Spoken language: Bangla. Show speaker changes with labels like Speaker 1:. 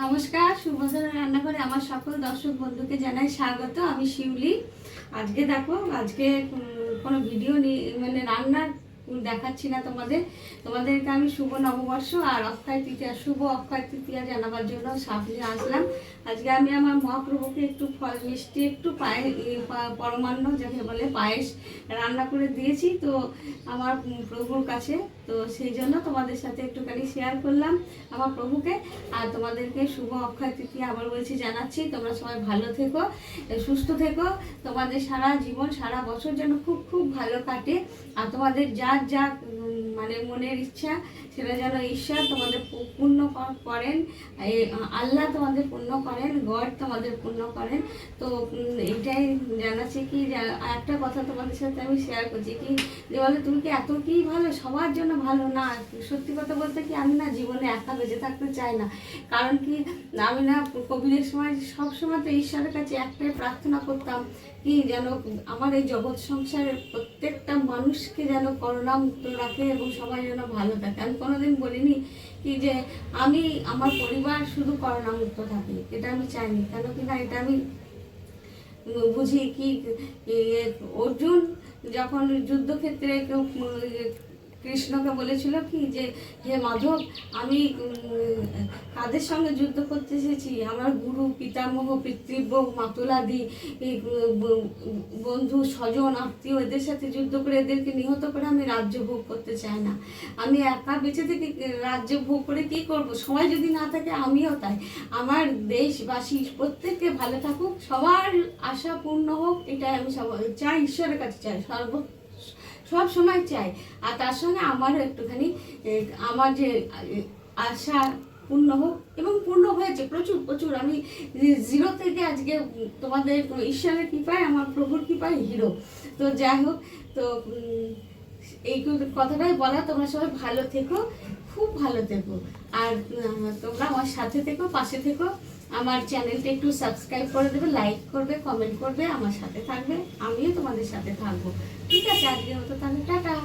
Speaker 1: নমস্কার, শুভসন্ধ্যা রান্নাঘরে আমার সকল দর্শক বন্ধুকে জানাই স্বাগত। আমি শিউলি। আজকে দেখো, আজকে কোনো ভিডিও মানে রান্নার দেখাচ্ছি না তোমাদেরকে আমি শুভ নববর্ষ আর শুভ অক্ষয় তৃতীয়া জানাবার জন্য সামনে আসলাম। আজকে আমি আমার মহাপ্রভুকে একটু ফল মিষ্টি একটু পরমান্ন যাকে বলে পায়েস রান্না করে দিয়েছি তো আমার প্রভুর কাছে। তো সেই জন্য তোমাদের সাথে একটুখানি শেয়ার করলাম আমার প্রভুকে। আর তোমাদেরকে শুভ অক্ষয় তৃতীয়া আবার বলছি জানাচ্ছি। তোমরা সবাই ভালো থেকো, সুস্থ থেকো, তোমাদের সারা জীবন সারা বছর যেন খুব খুব ভালো কাটে। আর তোমাদের যা যা মানে মনের ইচ্ছা সেটা যেন ঈশ্বর তোমাদের পূর্ণ করেন, আল্লাহ তোমাদের পূর্ণ করেন, গড তোমাদের পূর্ণ করেন। তো এইটাই জানাচ্ছি কি একটা কথা তোমাদের সাথে আমি শেয়ার করছি কি যে বলে তুমি কি এত কি ভালো, সবার জন্য ভালো না। সত্যি কথা বলতে কি আমি না জীবনে একা বেঁচে থাকতে চাই না। কারণ কি আমি না কোভিডের সময় সবসময় তো ঈশ্বরের কাছে একটাই প্রার্থনা করতাম কি যেন আমার এই জগৎ সংসারের প্রত্যেকটা মানুষকে যেন করোনা মুক্ত রাখে এবং সবাই যেন ভালো থাকে। আমি কোনোদিন বলিনি কি যে আমি আমার পরিবার শুধু করোনা মুক্ত থাকে, এটা আমি চাইনি। কেন কিনা এটা আমি বুঝি কি অর্জুন যখন যুদ্ধক্ষেত্রে কৃষ্ণকে বলেছিল কি যে হে মাধব, আমি কাদের সঙ্গে যুদ্ধ করতে এসেছি, আমার গুরু পিতামহ পিতৃব্য মাতুলাদি বন্ধু স্বজন আত্মীয় এদের সাথে যুদ্ধ করে এদেরকে নিহত করে আমি রাজ্য ভোগ করতে চাই না। আমি একা বেঁচে থেকে রাজ্য ভোগ করে কি করব, সবাই যদি না থাকে আমিও তাই। আমার দেশবাসী প্রত্যেককে ভালো থাকুক, সবার আশা পূর্ণ হোক, এটাই আমি সবাই চাই, ঈশ্বরের কাছে চাই, সব সময় চাই। আর তার সঙ্গে আমারও একটুখানি আমার যে আশা পূর্ণ হোক, এবং পূর্ণ হয়েছে প্রচুর প্রচুর। আমি জিরো থেকে আজকে তোমাদের ঈশ্বরের কৃপায় আমার প্রভুর কৃপায় হিরো। তো যাই হোক, তো এই কথাটাই বলা, তোমরা সবাই ভালো থেকো, খুব ভালো থেকো। আর তোমরা আমার সাথে থেকো, পাশে থেকো। আমার চ্যানেলটা একটু সাবস্ক্রাইব করে দেবে, লাইক করবে, কমেন্ট করবে, আমার সাথে থাকবে, আমিও তোমাদের সাথে থাকবো। ঠিক আছে, আজকের মতো তাহলে টাটা।